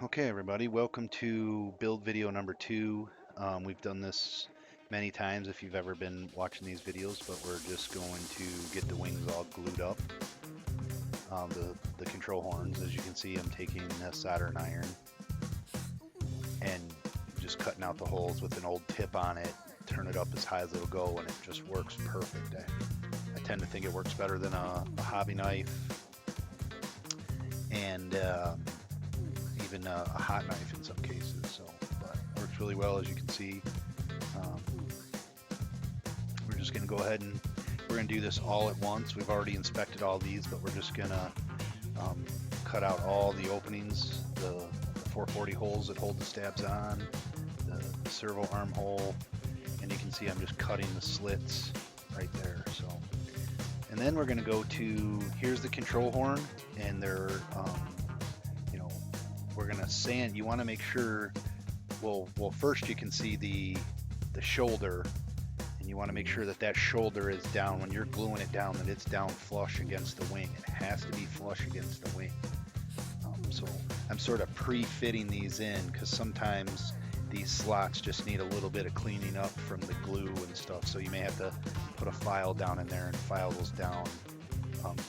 Okay, everybody, welcome to build video number 2. We've done this many times if you've ever been watching these videos, but we're just going to get the wings all glued up. The control horns, as you can see, I'm taking a soldering iron and just cutting out the holes with an old tip on it, turn it up as high as it'll go, and it just works perfect. I tend to think it works better than a hobby knife and even a hot knife in some cases. So, but it works really well, as you can see. Um, we're just going to go ahead and we're going to do this all at once. We've already inspected all these, but we're just going to cut out all the openings, the 440 holes that hold the stabs on, the servo armhole, and you can see I'm just cutting the slits right there. So, and then we're going to go to, here's the control horn, and they're we're going to sand. You want to make sure, well first you can see the shoulder, and you want to make sure that that shoulder is down when you're gluing it down, that it's down flush against the wing. It has to be flush against the wing. So I'm sort of pre-fitting these in because sometimes these slots just need a little bit of cleaning up from the glue and stuff, so you may have to put a file down in there and file those down.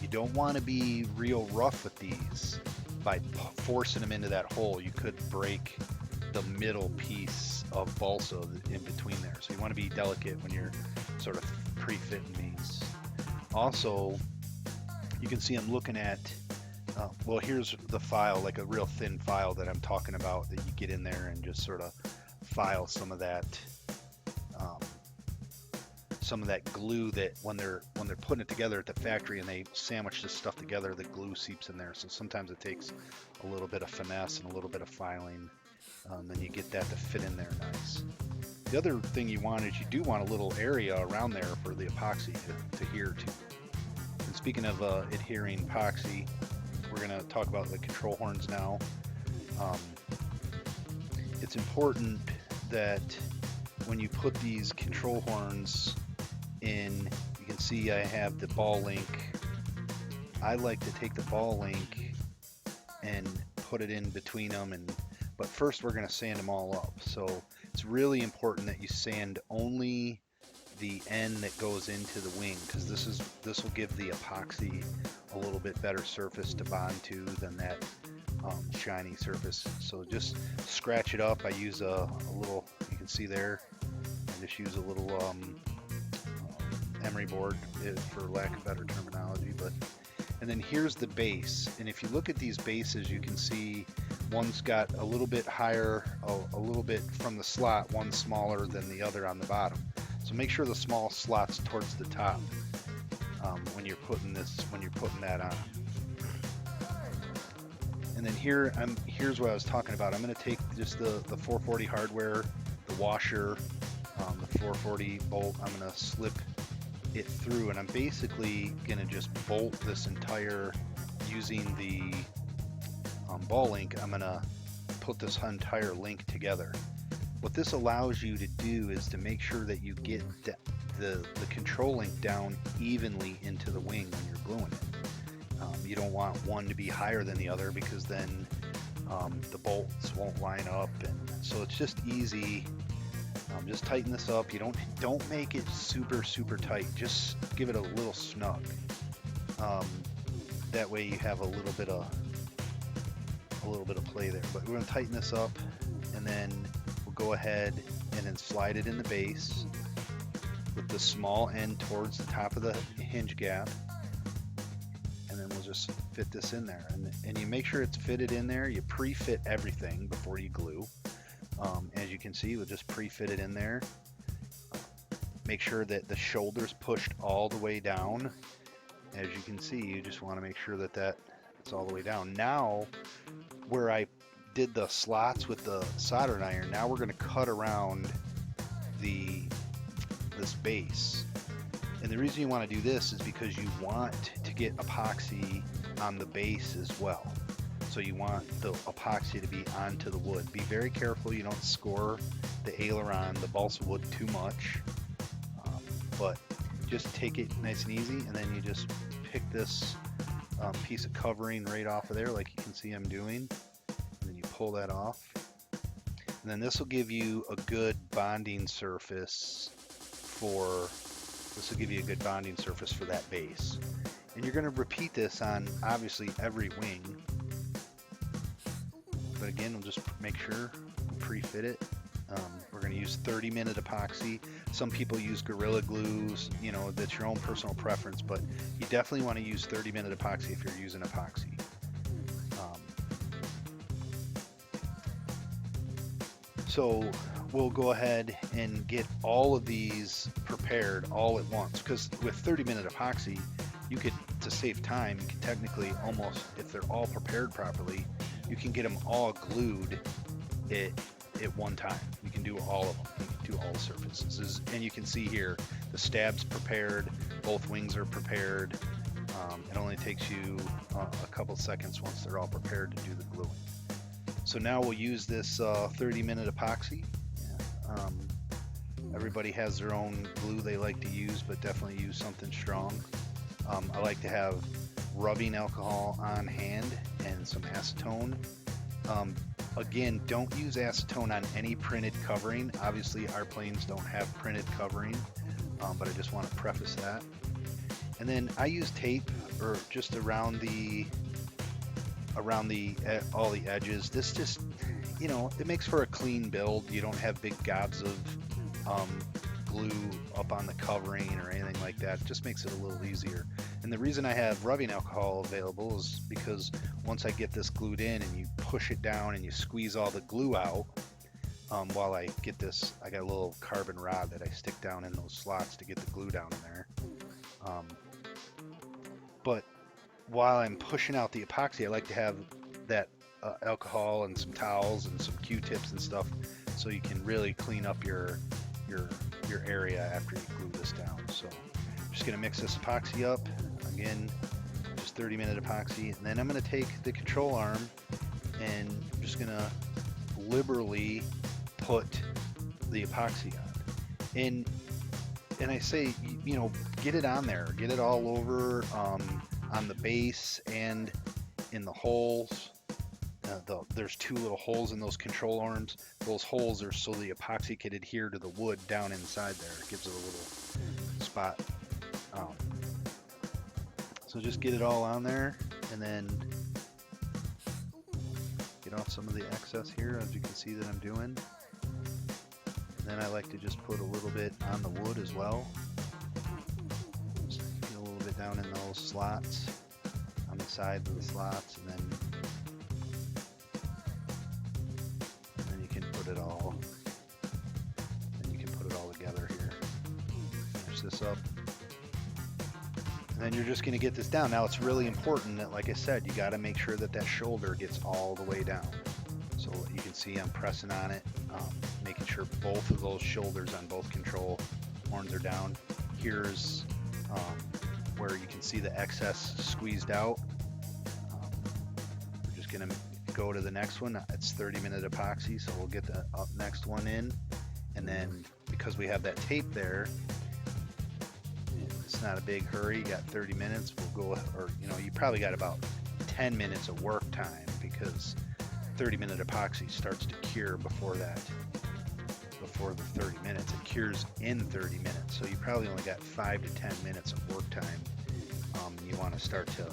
You don't want to be real rough with these. By forcing them into that hole, you could break the middle piece of balsa in between there. So you want to be delicate when you're sort of pre-fitting these. Also, you can see I'm looking at, well, here's the file, like a real thin file that I'm talking about, that you get in there and just sort of file some of that glue, that when they're putting it together at the factory and they sandwich this stuff together, the glue seeps in there. So sometimes it takes a little bit of finesse and a little bit of filing, then you get that to fit in there nice. The other thing you want is you do want a little area around there for the epoxy to adhere to. And speaking of adhering epoxy, we're going to talk about the control horns now. It's important that when you put these control horns in, you can see I have the ball link. I like to take the ball link and put it in between them, but first we're going to sand them all up. So it's really important that you sand only the end that goes into the wing, because this will give the epoxy a little bit better surface to bond to than that shiny surface. So just scratch it up. I use a little, you can see there, I just use a little emery board, for lack of better terminology. And then here's the base, and if you look at these bases, you can see one's got a little bit higher, a little bit from the slot, one smaller than the other on the bottom. So make sure the small slot's towards the top when you're putting that on. And then here's what I was talking about. I'm going to take just the 440 hardware, the washer, the 440 bolt. I'm going to slip it through, and I'm basically going to just bolt this entire, using the ball link, I'm going to put this entire link together. What this allows you to do is to make sure that you get the control link down evenly into the wing when you're gluing it. You don't want one to be higher than the other, because then the bolts won't line up, and so it's just easy. Just tighten this up. You don't make it super tight. Just give it a little snug. That way you have a little bit of play there. But we're going to tighten this up, and then we'll go ahead and then slide it in the base with the small end towards the top of the hinge gap, and then we'll just fit this in there. And you make sure it's fitted in there. You pre-fit everything before you glue. As you can see, we'll just pre-fit it in there. Make sure that the shoulder's pushed all the way down. As you can see, you just want to make sure that it's all the way down. Now, where I did the slots with the soldering iron, now we're going to cut around this base. And the reason you want to do this is because you want to get epoxy on the base as well. So you want the epoxy to be onto the wood. Be very careful you don't score the aileron, the balsa wood, too much. But just take it nice and easy, and then you just pick this piece of covering right off of there, like you can see I'm doing. And then you pull that off. And then this will give you a good bonding surface for that base. And you're going to repeat this on obviously every wing. But again, we'll just make sure pre-fit it. We're going to use 30-minute epoxy. Some people use Gorilla Glues, you know, that's your own personal preference, but you definitely want to use 30-minute epoxy if you're using epoxy. So we'll go ahead and get all of these prepared all at once, because with 30-minute epoxy, you could, to save time, you can technically almost, if they're all prepared properly, you can get them all glued at one time. You can do all of them. You can do all the surfaces. And you can see here, the stab's prepared, both wings are prepared. It only takes you a couple seconds once they're all prepared to do the gluing. So now we'll use this 30-minute epoxy. Everybody has their own glue they like to use, but definitely use something strong. I like to have rubbing alcohol on hand and some acetone. Again, don't use acetone on any printed covering. Obviously, our planes don't have printed covering, but I just want to preface that. And then I use tape, or just around all the edges. This just, you know, it makes for a clean build. You don't have big gobs of glue up on the covering or anything like that. It just makes it a little easier. And the reason I have rubbing alcohol available is because once I get this glued in and you push it down and you squeeze all the glue out, while I get this, I got a little carbon rod that I stick down in those slots to get the glue down in there. But while I'm pushing out the epoxy, I like to have that alcohol and some towels and some Q-tips and stuff, so you can really clean up your area after you glue this down. So I'm just gonna mix this epoxy up. Again, just 30-minute epoxy, and then I'm gonna take the control arm and I'm just gonna liberally put the epoxy on. And I say, you know, get it on there, get it all over, on the base and in the holes. There's two little holes in those control arms. Those holes are so the epoxy can adhere to the wood down inside there. It gives it a little spot. So just get it all on there, and then get off some of the excess here, as you can see that I'm doing. And then I like to just put a little bit on the wood as well. Just get a little bit down in those slots, on the sides of the slots, and then you can put it all. Then you can put it all together here. Finish this up. And then you're just going to get this down. Now it's really important that, like I said, you got to make sure that that shoulder gets all the way down. So you can see I'm pressing on it, making sure both of those shoulders on both control horns are down. Here's where you can see the excess squeezed out. We're just going to go to the next one. It's 30-minute epoxy, so we'll get the next one in. And then because we have that tape there, it's not a big hurry. You got 30 minutes. We'll go, or you know, you probably got about 10 minutes of work time, because 30-minute epoxy starts to cure before that. Before the 30 minutes, it cures in 30 minutes. So you probably only got 5 to 10 minutes of work time. You want to start to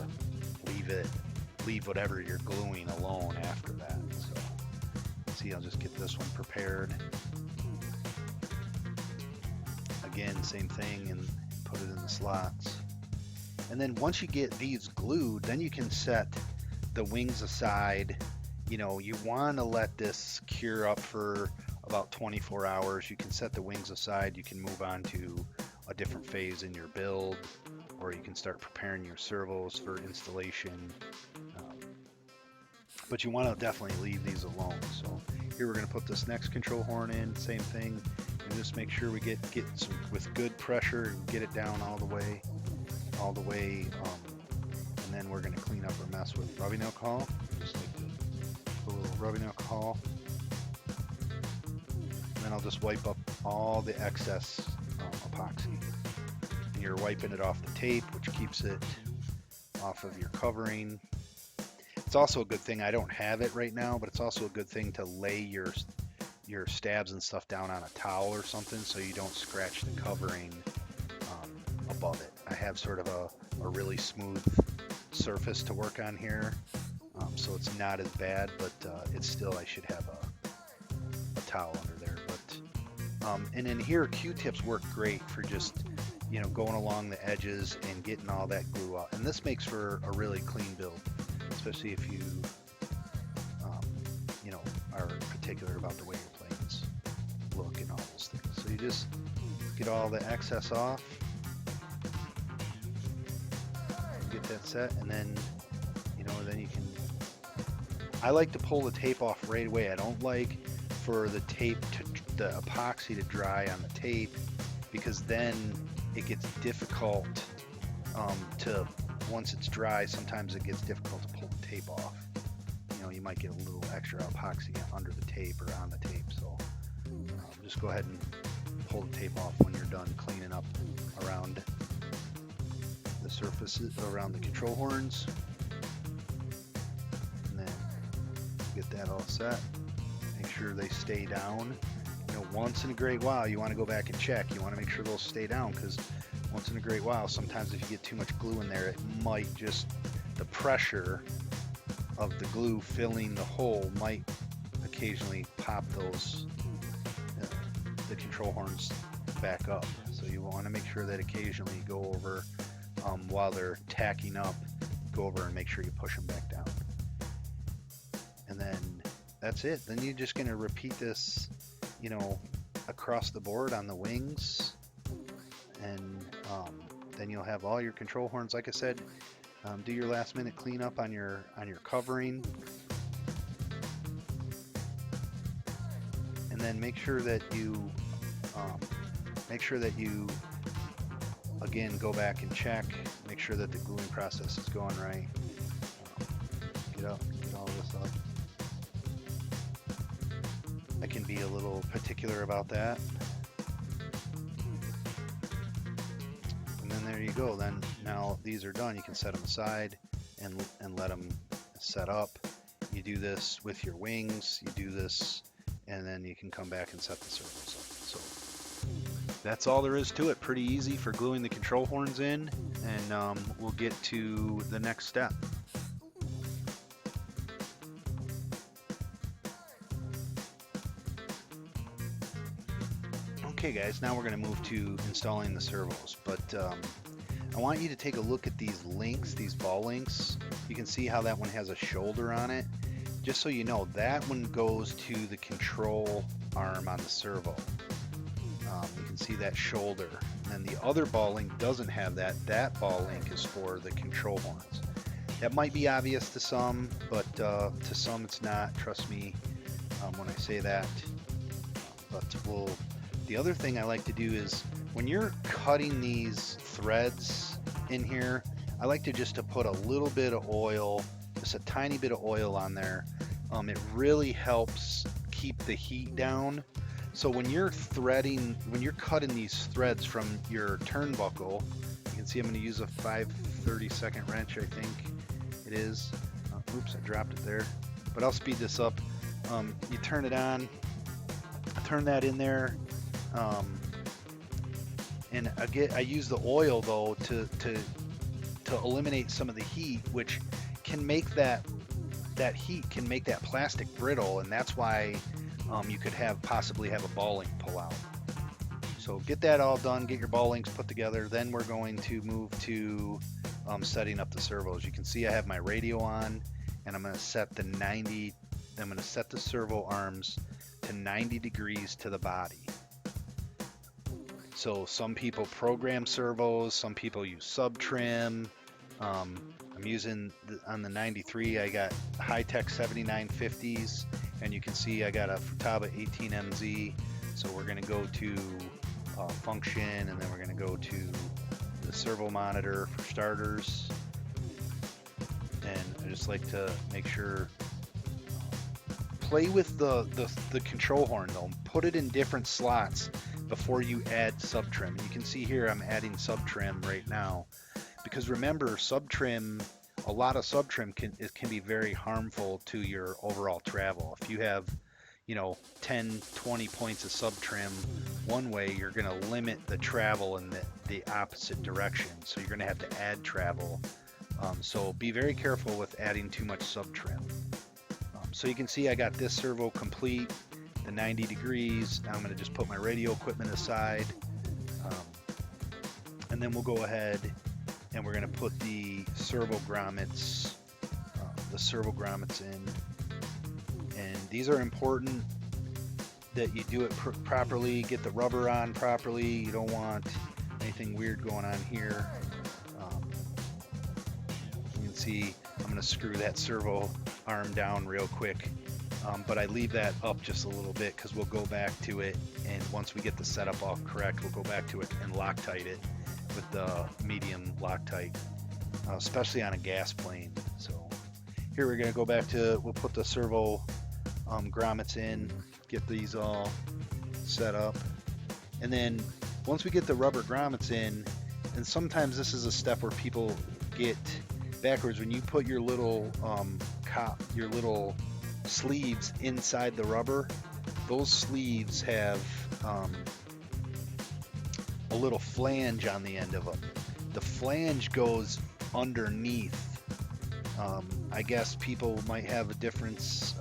leave whatever you're gluing alone after that. So see, I'll just get this one prepared. Again, same thing, and put it in the slots. And then once you get these glued, then you can set the wings aside. You know, you want to let this cure up for about 24 hours. You can set the wings aside. You can move on to a different phase in your build, or you can start preparing your servos for installation. But you want to definitely leave these alone. So here we're going to put this next control horn in, same thing. And just make sure we get some with good pressure and get it down all the way, and then we're going to clean up our mess with rubbing alcohol. Just like put a little rubbing alcohol, and then I'll just wipe up all the excess epoxy. And you're wiping it off the tape, which keeps it off of your covering. It's also a good thing, I don't have it right now, but it's also a good thing to lay your stabs and stuff down on a towel or something so you don't scratch the covering above it. I have sort of a really smooth surface to work on here, so it's not as bad, but it's still, I should have a towel under there. But and in here, Q-tips work great for just, you know, going along the edges and getting all that glue out. And this makes for a really clean build, especially if you, you know, are particular about the way your planes look and all those things. So you just get all the excess off, get that set, and then, you know, then you can, I like to pull the tape off right away. I don't like for the tape to, the epoxy to dry on the tape, because then it gets difficult to, once it's dry, sometimes it gets difficult to pull the tape off. You know, you might get a little extra epoxy under the tape or on the tape. So just go ahead and pull the tape off when you're done cleaning up around the surfaces, around the control horns. And then get that all set. Make sure they stay down. You know, once in a great while, you want to go back and check. You want to make sure they'll stay down, because once in a great while, sometimes if you get too much glue in there, it might just, the pressure of the glue filling the hole might occasionally pop those, the control horns back up. So you want to make sure that occasionally you go over, while they're tacking up, go over and make sure you push them back down. And then that's it. Then you're just going to repeat this, you know, across the board on the wings, and then you'll have all your control horns. Like I said, do your last minute cleanup on your covering, and then make sure that you again go back and check, make sure that the gluing process is going right. Get all this up. I can be a little particular about that. And then there you go. Then now these are done. You can set them aside and let them set up. You do this with your wings. You do this, and then you can come back and set the servos up. So that's all there is to it. Pretty easy for gluing the control horns in, and we'll get to the next step. Okay guys, now we're going to move to installing the servos, but I want you to take a look at these links, these ball links. You can see how that one has a shoulder on it. Just so you know, that one goes to the control arm on the servo. You can see that shoulder. And the other ball link doesn't have that. That ball link is for the control horns. That might be obvious to some, but to some it's not. Trust me when I say that. The other thing I like to do is when you're cutting these threads in here, I like to just to put a little bit of oil, just a tiny bit of oil on there. It really helps keep the heat down. So when you're threading, when you're cutting these threads from your turnbuckle, you can see I'm going to use a 5/32 wrench, I think it is. Oops, I dropped it there. But I'll speed this up. You turn it on, turn that in there, and I use the oil though to eliminate some of the heat, which can make that heat can make that plastic brittle, and that's why you could possibly have a ball link pull out. So get that all done, get your ball links put together. Then we're going to move to setting up the servos. You can see I have my radio on, and I'm going to set the servo arms to 90 degrees to the body. So some people program servos, some people use sub trim. I'm using on the 93, I got high-tech 7950s, and you can see I got a Futaba 18MZ. So we're going to go to function, and then we're going to go to the servo monitor for starters. And I just like to make sure, play with the control horn though. Put it in different slots before you add sub trim. You can see here I'm adding sub trim right now, because remember, sub trim a lot of sub trim can be very harmful to your overall travel. If you have, 10, 20 points of sub trim one way, you're going to limit the travel in the opposite direction. So you're going to have to add travel. So be very careful with adding too much sub trim. So you can see I got this servo complete, the 90 degrees. Now I'm going to just put my radio equipment aside. And then we'll go ahead and we're going to put the servo grommets in. And these are important that you do it properly, get the rubber on properly. You don't want anything weird going on here. You can see I'm going to screw that servo arm down real quick, but I leave that up just a little bit because we'll go back to it, and once we get the setup all correct, we'll go back to it and Loctite it with the medium Loctite, especially on a gas plane. So here we're going to go back to, we'll put the servo grommets in, get these all set up, and then once we get the rubber grommets in, and sometimes this is a step where people get backwards, when you put your little your little sleeves inside the rubber, those sleeves have a little flange on the end of them. The flange goes underneath. I guess people might have a difference.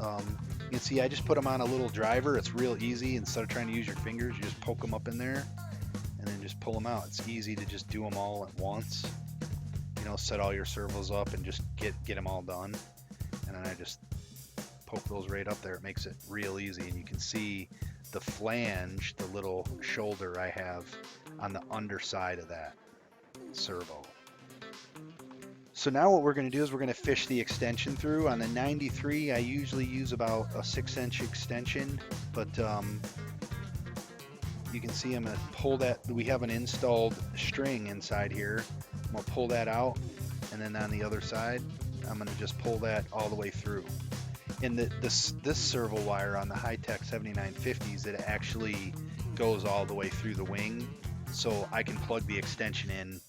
You can see I just put them on a little driver. It's real easy. Instead of trying to use your fingers, you just poke them up in there and then just pull them out. It's easy to just do them all at once. Set all your servos up and just get them all done. And then I just poke those right up there. It makes it real easy. And you can see the flange, the little shoulder I have on the underside of that servo. So now what we're going to do is we're going to fish the extension through. On the 93, I usually use about a 6-inch extension, but you can see I'm going to pull that. We have an installed string inside here. I'm going to pull that out, and then on the other side, I'm going to just pull that all the way through. And this servo wire on the high-tech 7950s, it actually goes all the way through the wing, so I can plug the extension in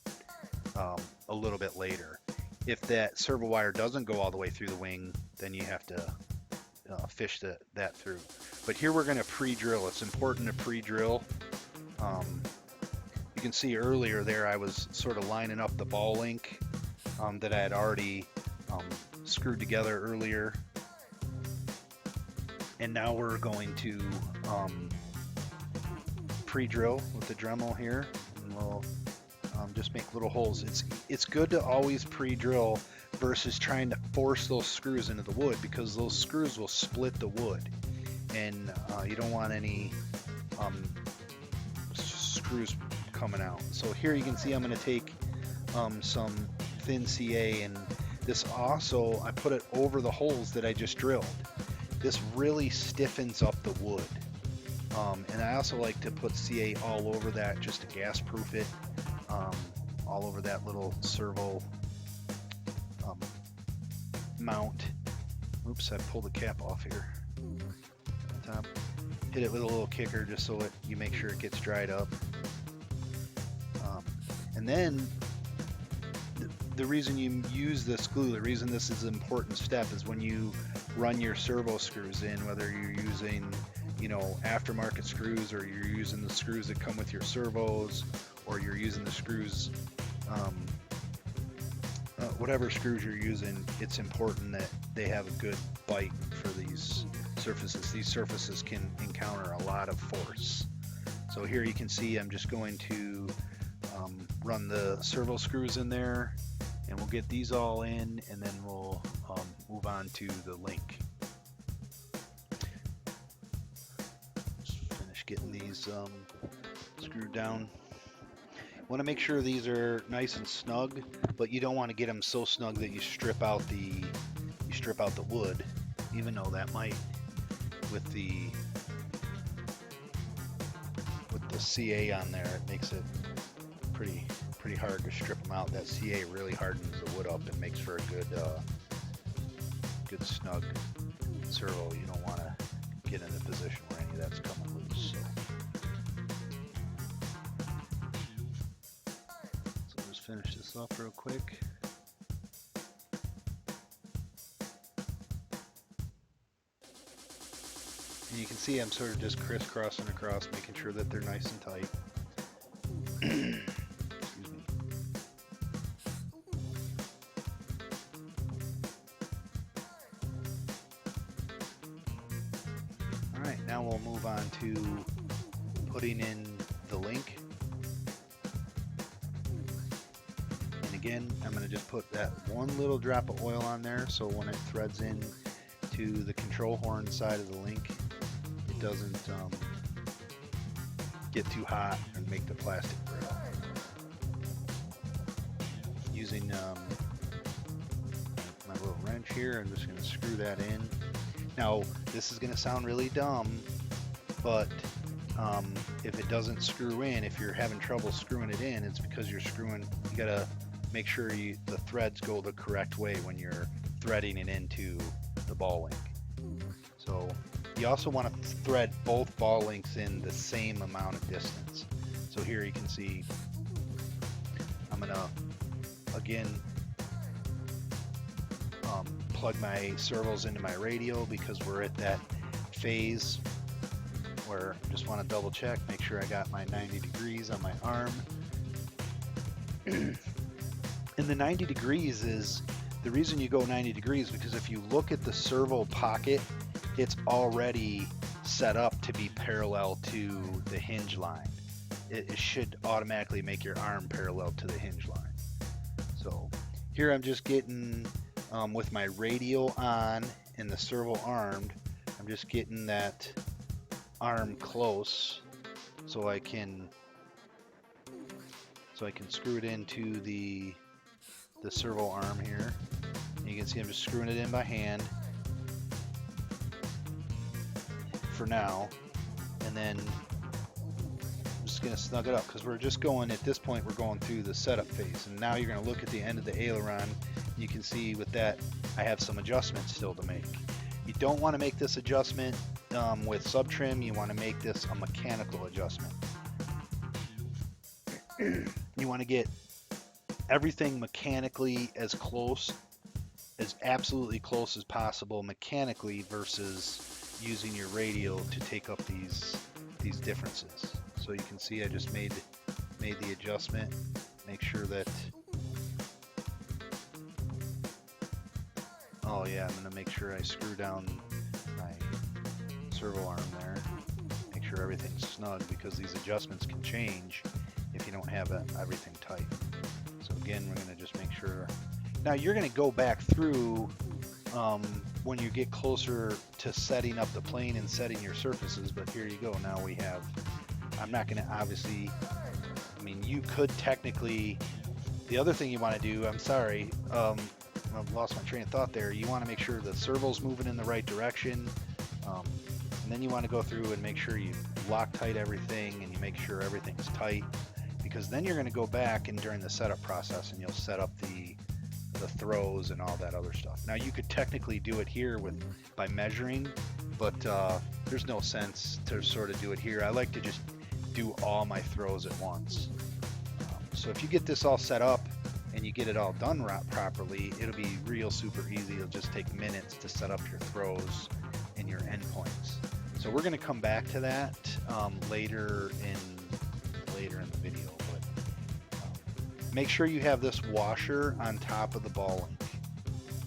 a little bit later. If that servo wire doesn't go all the way through the wing, then you have to fish that through. But here we're going to pre-drill. It's important to pre-drill. You can see earlier there I was sort of lining up the ball link that I had already screwed together earlier. And now we're going to pre-drill with the Dremel here, and we'll just make little holes. It's good to always pre-drill versus trying to force those screws into the wood, because those screws will split the wood, and you don't want any screws coming out. So here you can see I'm going to take some thin CA, and this also, I put it over the holes that I just drilled. This really stiffens up the wood. And I also like to put CA all over that just to gas proof it, all over that little servo mount. Oops, I pulled the cap off here. Top. Hit it with a little kicker just so you make sure it gets dried up. And then the reason you use this glue, the reason this is an important step, is when you run your servo screws in, whether you're using aftermarket screws, or you're using the screws that come with your servos, or you're using the screws, whatever screws you're using, it's important that they have a good bite for these surfaces. These surfaces can encounter a lot of force. So here you can see I'm just going to run the servo screws in there, and we'll get these all in, and then we'll move on to the link. Getting these screwed down. You want to make sure these are nice and snug, but you don't want to get them so snug that you strip out the wood, even though that might, with the CA on there, it makes it pretty hard to strip them out. That CA really hardens the wood up and makes for a good snug servo. You don't want to get in a position where any of that's coming loose. So just finish this up real quick. And you can see I'm sort of just crisscrossing across, making sure that they're nice and tight. Excuse me. All right, now we'll move on to putting in the link. And again, I'm going to just put that one little drop of oil on there so when it threads in to the control horn side of the link, it doesn't get too hot and make the plastic brittle. Using my little wrench here, I'm just going to screw that in. Now, this is going to sound really dumb, but if it doesn't screw in, if you're having trouble screwing it in, it's because you gotta make sure the threads go the correct way when you're threading it into the ball link. So you also want to thread both ball links in the same amount of distance. So here you can see I'm gonna again plug my servos into my radial because we're at that phase where I just want to double check, make sure I got my 90 degrees on my arm. And the 90 degrees is the reason you go 90 degrees because if you look at the servo pocket, it's already set up to be parallel to the hinge line. It should automatically make your arm parallel to the hinge line. So here I'm just getting, with my radial on and the servo armed, I'm just getting that arm close so I can screw it into the servo arm here. And you can see I'm just screwing it in by hand for now, and then I'm just gonna snug it up because we're just going, at this point we're going through the setup phase, and now you're gonna look at the end of the aileron. You can see with that I have some adjustments still to make. You don't want to make this adjustment with sub trim. You want to make this a mechanical adjustment. You want to get everything mechanically as absolutely close as possible mechanically versus using your radial to take up these differences. So you can see I just made the adjustment. Make sure that, oh yeah, I'm gonna make sure I screw down my servo arm there. Make sure everything's snug because these adjustments can change if you don't have everything tight. So again, we're gonna just make sure. Now you're gonna go back through when you get closer to setting up the plane and setting your surfaces, but here you go. Now we have, I'm not gonna obviously, I mean, you could technically, the other thing you wanna do, I'm sorry, I've lost my train of thought there. You wanna make sure the servo's moving in the right direction. And then you want to go through and make sure you Loctite everything and you make sure everything's tight, because then you're going to go back and during the setup process and you'll set up the throws and all that other stuff. Now you could technically do it here by measuring, but there's no sense to sort of do it here. I like to just do all my throws at once. So if you get this all set up and you get it all done properly, it'll be real super easy. It'll just take minutes to set up your throws and your endpoints. So we're going to come back to that later in the video. But make sure you have this washer on top of the ball link.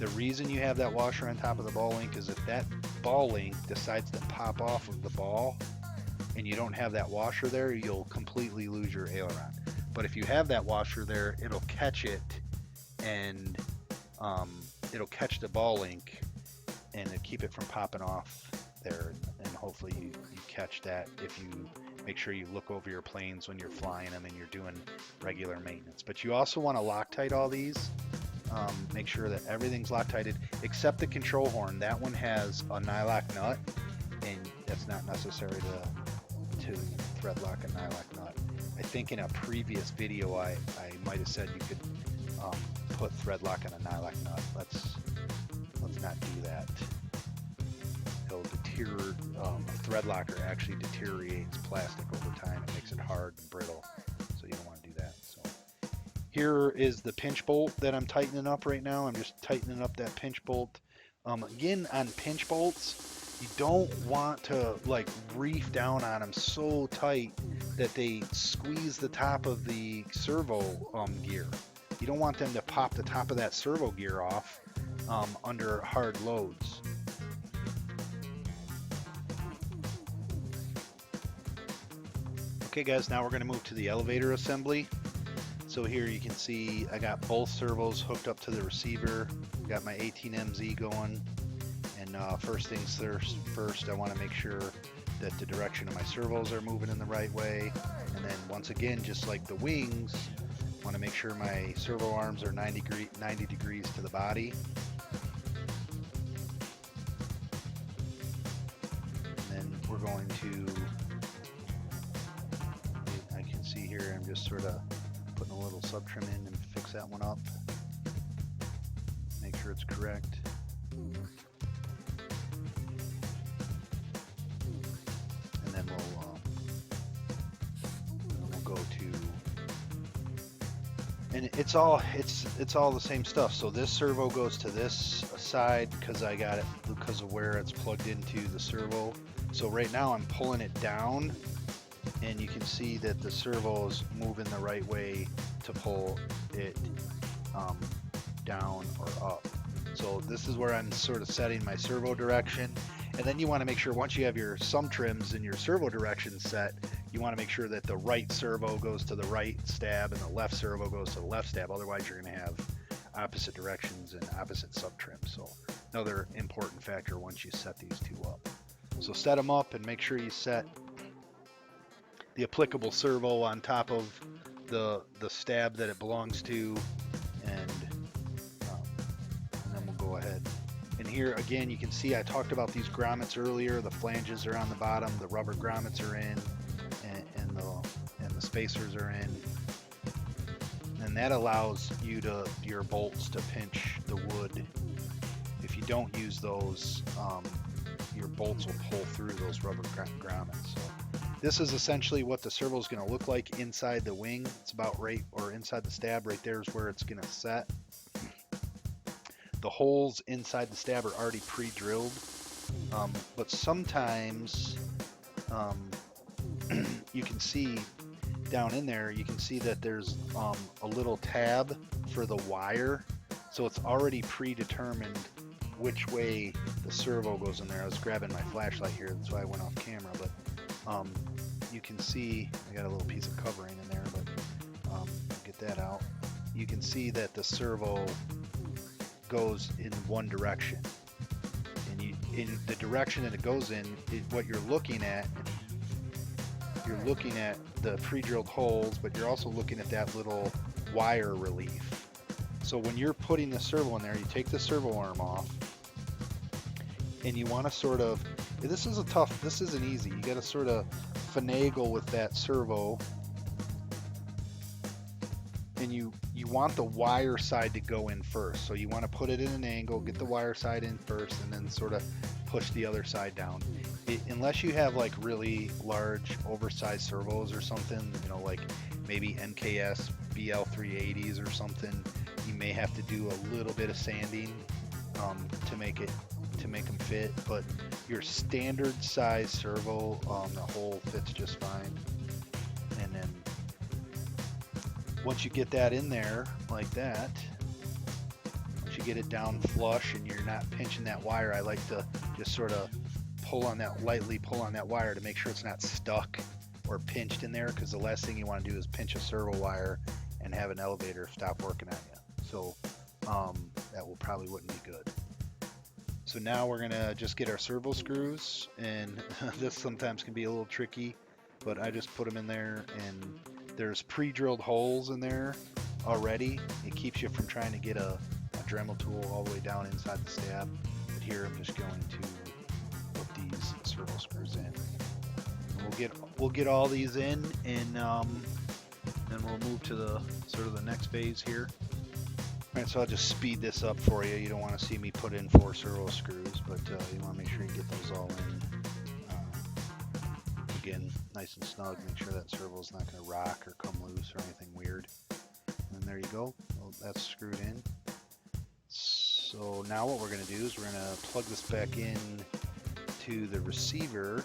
The reason you have that washer on top of the ball link is if that ball link decides to pop off of the ball and you don't have that washer there, you'll completely lose your aileron. But if you have that washer there, it'll catch it and it'll catch the ball link and it'll keep it from popping off there. And hopefully you catch that if you make sure you look over your planes when you're flying them and you're doing regular maintenance. But you also want to Loctite all these. Make sure that everything's Loctited except the control horn. That one has a nylock nut, and that's not necessary to thread lock a nylock nut. I think in a previous video I might have said you could put thread lock on a nylock nut. Let's not do that. It'll deteriorate. A thread locker actually deteriorates plastic over time. It makes it hard and brittle, so you don't want to do that. So here is the pinch bolt that I'm tightening up right now. I'm just tightening up that pinch bolt. Again, on pinch bolts, You don't want to like reef down on them so tight that they squeeze the top of the servo gear. You don't want them to pop the top of that servo gear off under hard loads. Okay guys, now we're going to move to the elevator assembly. So here you can see I got both servos hooked up to the receiver, got my 18MZ going, and first things first, I want to make sure that the direction of my servos are moving in the right way, and then once again, just like the wings, I want to make sure my servo arms are 90 degrees to the body. And then we're going to, I can see here, I'm just sort of putting a little sub trim in and fix that one up, make sure it's correct. And then we'll go to, and it's all the same stuff. So this servo goes to this side because I got it because of where it's plugged into the servo. So right now I'm pulling it down, and you can see that the servo's moving the right way to pull it down or up. So this is where I'm sort of setting my servo direction. And then you want to make sure once you have your sum trims and your servo direction set, you want to make sure that the right servo goes to the right stab and the left servo goes to the left stab. Otherwise you're going to have opposite directions and opposite sub trims. So another important factor once you set these two up. So set them up and make sure you set the applicable servo on top of the stab that it belongs to, and then we'll go ahead. And here again, you can see I talked about these grommets earlier. The flanges are on the bottom, the rubber grommets are in, and the spacers are in. And that allows your bolts to pinch the wood. If you don't use those, your bolts will pull through those rubber grommets. So this is essentially what the servo is going to look like inside the wing. It's about right, or inside the stab, right there is where it's going to set. The holes inside the stab are already pre-drilled, but sometimes you can see down in there, you can see that there's a little tab for the wire, so it's already predetermined which way the servo goes in there. I was grabbing my flashlight here, that's why I went off camera, but you can see, I got a little piece of covering in there, but get that out. You can see that the servo goes in one direction, and in the direction that it goes in, what you're looking at the pre-drilled holes, but you're also looking at that little wire relief. So when you're putting the servo in there, you take the servo arm off, and you want to sort of, this isn't easy, you got to sort of finagle with that servo, and you want the wire side to go in first. So you want to put it in an angle, get the wire side in first, and then sort of push the other side down. Unless you have like really large oversized servos or something, you know, like maybe MKS BL380s or something, you may have to do a little bit of sanding to make them fit. But your standard size servo, the hole fits just fine. And then once you get that in there like that, once you get it down flush and you're not pinching that wire, I like to just sort of lightly pull on that wire to make sure it's not stuck or pinched in there, because the last thing you want to do is pinch a servo wire and have an elevator stop working on you. So that probably wouldn't be good. So now we're gonna just get our servo screws, and this sometimes can be a little tricky, but I just put them in there, and there's pre-drilled holes in there already. It keeps you from trying to get a Dremel tool all the way down inside the stab. But here I'm just going to put these servo screws in. And we'll get all these in, and then we'll move to the sort of the next phase here. All right, so I'll just speed this up for you. You don't want to see me put in 4 servo screws, but you want to make sure you get those all in. Again, nice and snug. Make sure that servo's not going to rock or come loose or anything weird. And there you go. Well, that's screwed in. So now what we're going to do is we're going to plug this back in to the receiver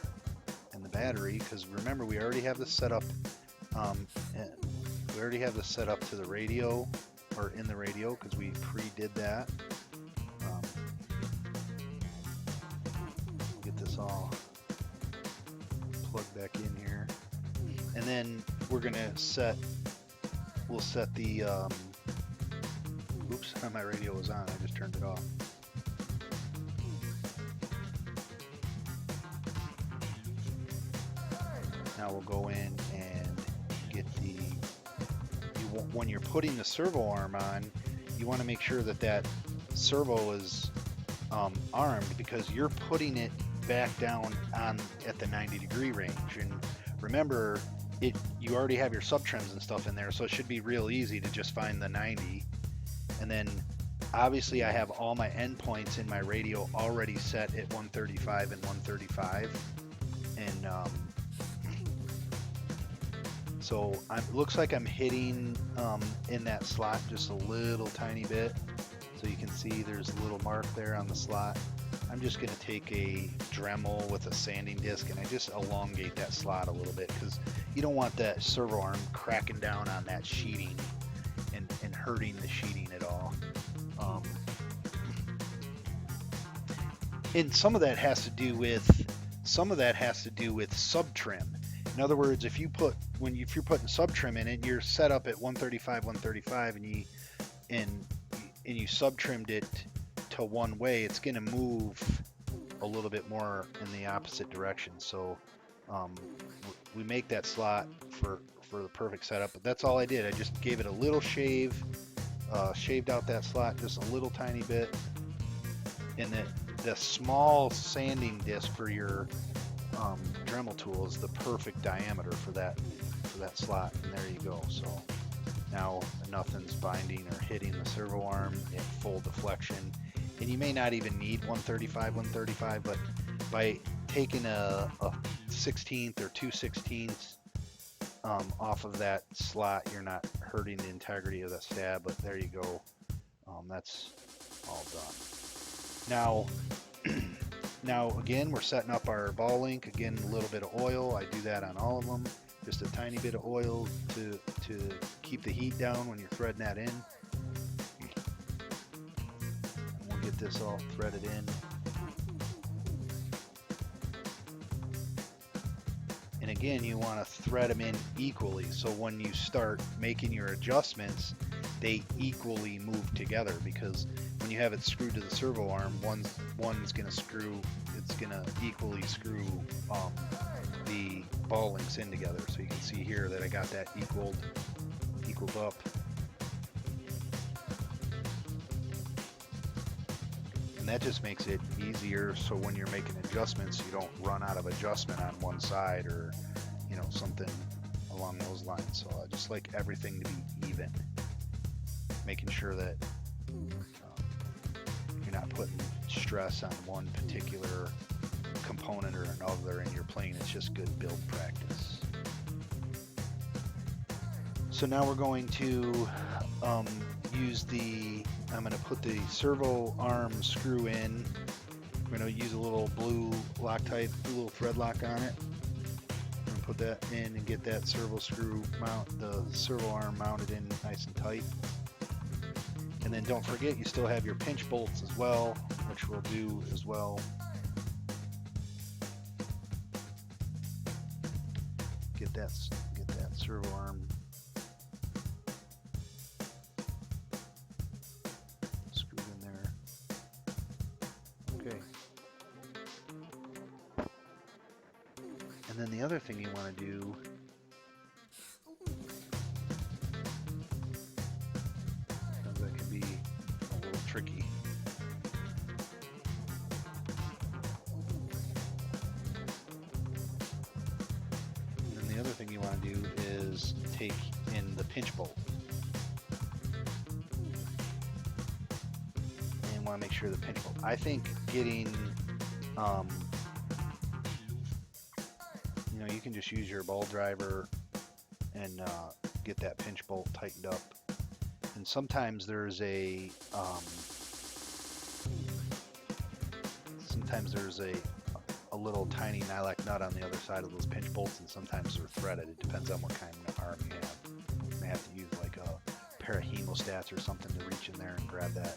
and the battery, because remember we already have this set up. We already have this set up to the radio, or in the radio, because we pre-did that. Get this all plugged back in here, and then we're gonna set. We'll set the. Oops, my radio was on. I just turned it off. Now we'll go in and get the. When you're putting the servo arm on, you want to make sure that that servo is armed, because you're putting it back down on at the 90-degree range. And remember, you already have your sub trims and stuff in there, so it should be real easy to just find the 90. And then obviously I have all my endpoints in my radio already set at 135 and 135, and so it looks like I'm hitting in that slot just a little tiny bit. So you can see there's a little mark there on the slot. I'm just going to take a Dremel with a sanding disc and I just elongate that slot a little bit, because you don't want that servo arm cracking down on that sheeting and hurting the sheeting at all. And some of that has to do with sub trim. In other words, if you're putting sub trim in it, you're set up at 135, and you sub trimmed it to one way, it's going to move a little bit more in the opposite direction. So we make that slot for the perfect setup. But that's all I did. I just gave it a little shave, shaved out that slot just a little tiny bit, and the small sanding disc for your Dremel tool is the perfect diameter for that slot, and there you go. So now nothing's binding or hitting the servo arm at full deflection, and you may not even need 135, but by taking a 16th or 2/16 off of that slot, you're not hurting the integrity of that stab. But there you go. That's all done. Now again, we're setting up our ball link. Again, a little bit of oil. I do that on all of them. Just a tiny bit of oil to keep the heat down when you're threading that in. And we'll get this all threaded in. And again, you want to thread them in equally, so when you start making your adjustments, they equally move together, because when you have it screwed to the servo arm, one's going to screw, it's going to equally screw the ball links in together. So you can see here that I got that equaled up. And that just makes it easier, so when you're making adjustments, you don't run out of adjustment on one side, or something along those lines. So I just like everything to be even, making sure that you're not putting stress on one particular component or another in your plane. It's just good build practice. So now we're going to I'm going to put the servo arm screw in. We're going to use a little blue Loctite, little thread lock on it. I'm going to put that in and get that servo servo arm mounted in nice and tight. And then don't forget, you still have your pinch bolts as well, which we'll do as well. Get that servo arm screwed in there. Okay. And then the other thing you want to do tricky. And then the other thing you want to do is take in the pinch bolt. And want to make sure the pinch bolt. I think getting, you can just use your ball driver and get that pinch bolt tightened up. And sometimes there's a a little tiny nylac nut on the other side of those pinch bolts, and sometimes they're threaded. It depends on what kind of arm you have. You may have to use like a pair of hemostats or something to reach in there and grab that,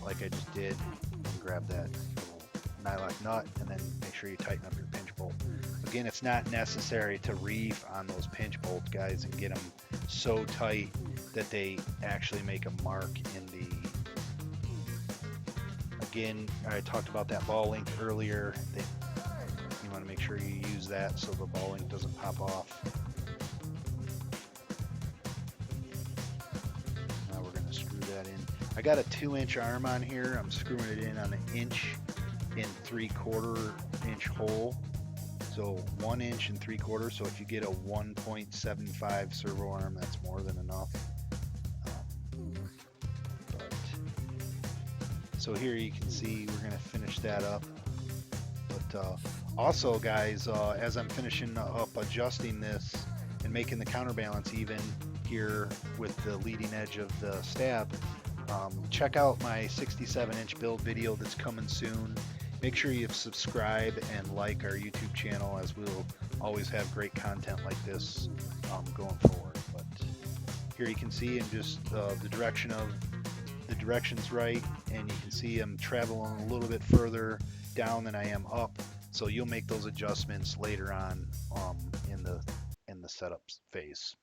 like I just did, and grab that little nylac nut, and then make sure you tighten up your pinch bolt. Again, it's not necessary to reef on those pinch bolts, guys, and get them so tight that they actually make a mark in the... Again, I talked about that ball link earlier. You want to make sure you use that so the ball link doesn't pop off. Now we're going to screw that in. I got a 2-inch arm on here. I'm screwing it in on an 1 3/4 inch hole. So 1 3/4. So if you get a 1.75 servo arm, that's more than enough. So here you can see we're going to finish that up. But also, guys, as I'm finishing up adjusting this and making the counterbalance even here with the leading edge of the stab, check out my 67-inch build video that's coming soon. Make sure you subscribe and like our YouTube channel, as we'll always have great content like this going forward. But here you can see, and just the direction's right, and you can see I'm traveling a little bit further down than I am up. So you'll make those adjustments later on in the setup phase.